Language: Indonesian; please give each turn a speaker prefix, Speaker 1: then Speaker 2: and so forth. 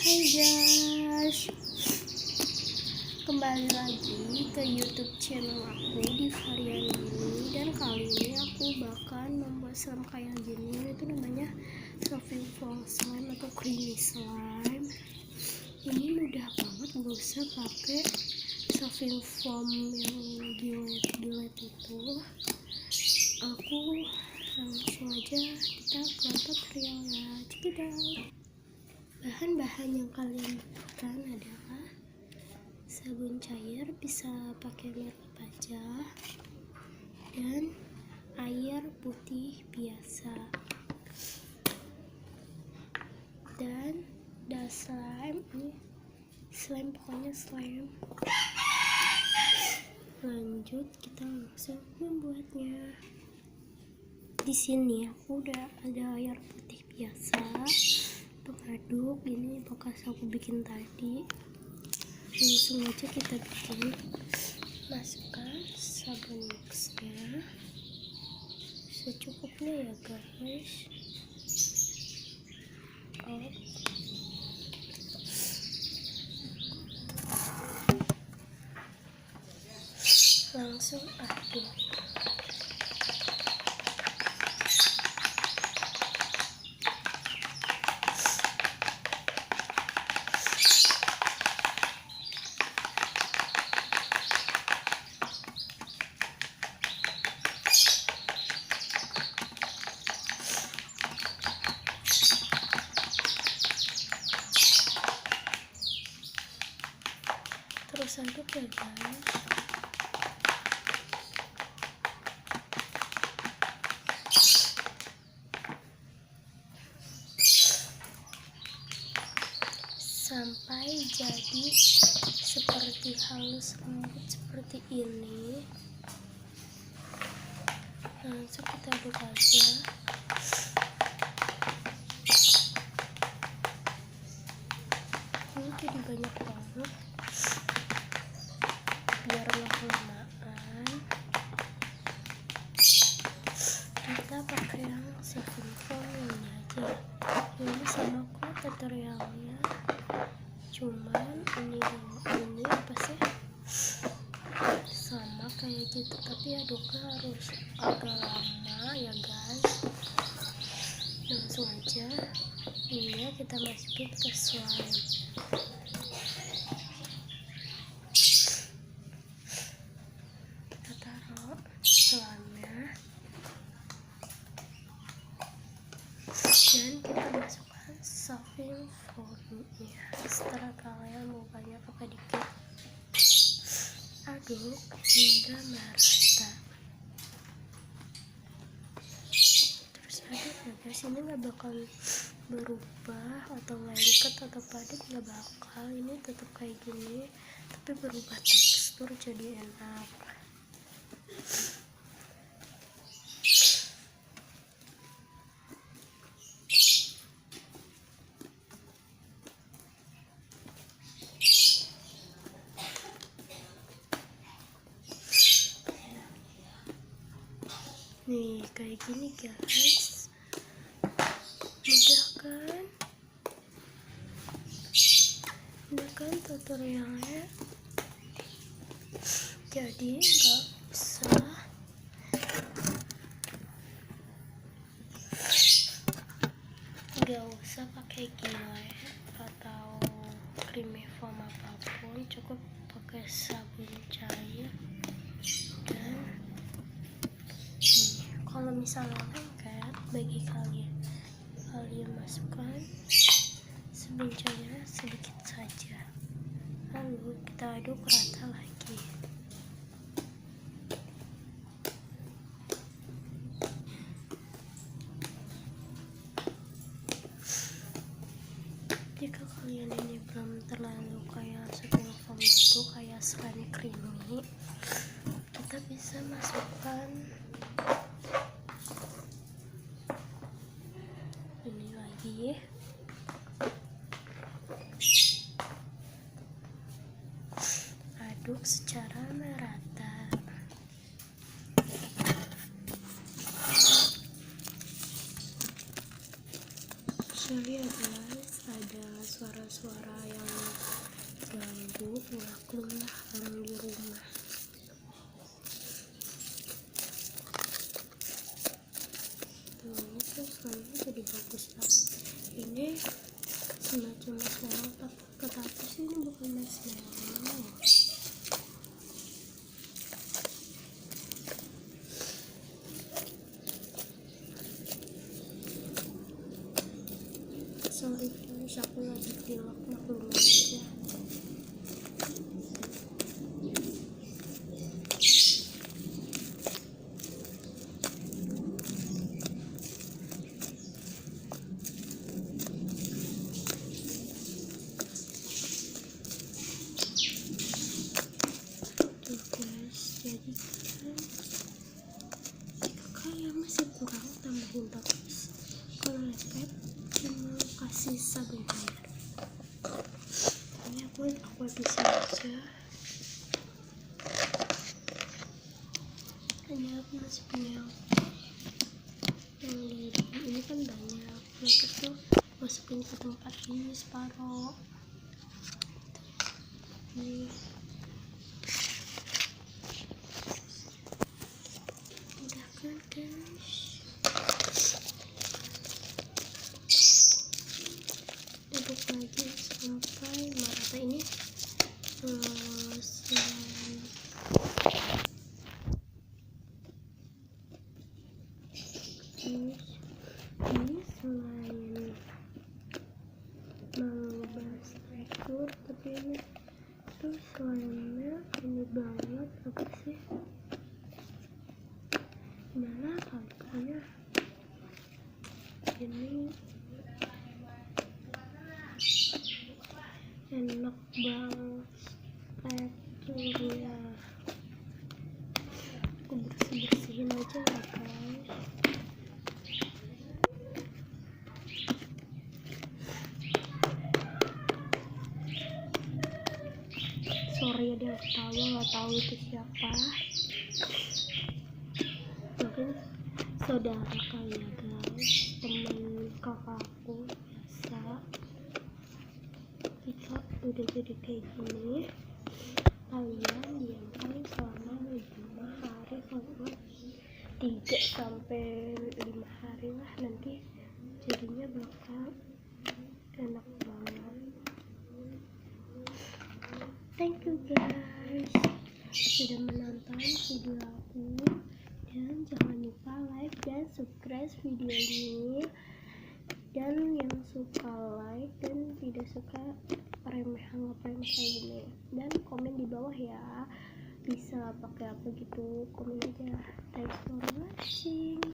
Speaker 1: Hai guys, kembali lagi ke YouTube channel aku di varian ini. Dan kali ini aku bakal membuat slime kayak gini. Itu namanya Solving Foam Slime atau Creamy Slime. Ini mudah banget, gak usah pakai solving foam yang gilet itu. Aku langsung aja kita ke tutorialnya. Check it out. Bahan-bahan yang kalian butuhkan adalah sabun cair, bisa pakai merek apa aja, dan air putih biasa, dan slime. Ini slime, pokoknya slime. Lanjut, kita langsung membuatnya. Di sini aku udah ada air putih biasa untuk aduk. Ini bekas aku bikin tadi. Langsung aja kita bikin. Masukkan sabun mixnya secukupnya ya guys. Langsung aduk. Terus aduk ya guys. Sampai jadi seperti halus lembut seperti ini. Langsung kita aduk aja. Ini jadi banyak banget biar nggak kelamaan. Kita pakai yang saving foam ini aja. Ini sama kok tutorialnya, cuman ini apa sih, sama kayak gitu, tapi aduknya harus agak lama ya guys. Langsung aja ini kita masukin ke slime. Kita taruh slime-nya dan kita masukkan solving foam-nya. Setelah kalian mau banyak apa dikit, aduk hingga merata. Terus aduk ya guys. Ini nggak bakal berubah atau lengket atau padat, nggak bakal. Ini tetap kayak gini, tapi berubah tekstur jadi enak. Nih kayak gini guys, mudah kan tutorialnya. Jadi nggak usah pakai gilet atau creamy foam apapun, cukup pakai sabun cair. Dan kalau misalnya lengket, bagi kalian masukkan sabun cair sedikit saja, lalu kita aduk rata lagi. Jika kalian ini belum terlalu kayak solving foam itu, kayak slime creamy, kita bisa masukkan ini lagi. Aduk secara merata. Sorry ya guys, ada suara suara-suara yang ganggu, maklumlah orang di rumah. Tuh, ini tuh suaranya jadi bagus banget. Ini semacam marshmallow, kata aku sih ini bukan marshmallow. Sorry guys, aku lagi pilek, maklum aja. Tuh guys, jadi kan jika kalian masih kurang, tambahin terus. Kalau lepet cuma kasih sabun cair. Ini aku habisin aja. Hanya aku masih punya yang ini kan banyak. Lepet tuh masukin ke tempat ini separuh. Ini udah kan guys. Aduk lagi sampai merata. Ini ini selain mengubah tekstur, tapi ini tuh selainnya ini banget. Apa sih gimana pokoknya ini enak banget teksturnya. Aku bersihin aja ya guys. Sorry ada yang ketawa, nggak tahu itu siapa, mungkin saudara kali ya guys, teman kakakku biasa. Jika udah jadi kayak gini, kalian diamkan selama 5 hari, kalau 3 sampai 5 hari lah, nanti jadinya bakal enak banget. Thank you guys sudah menonton video aku, dan jangan lupa like dan subscribe video ini. Dan yang suka like dan tidak suka remeh-remeh kayak gini, dan komen di bawah ya, bisa pakai apa gitu, komen aja. Thanks for watching.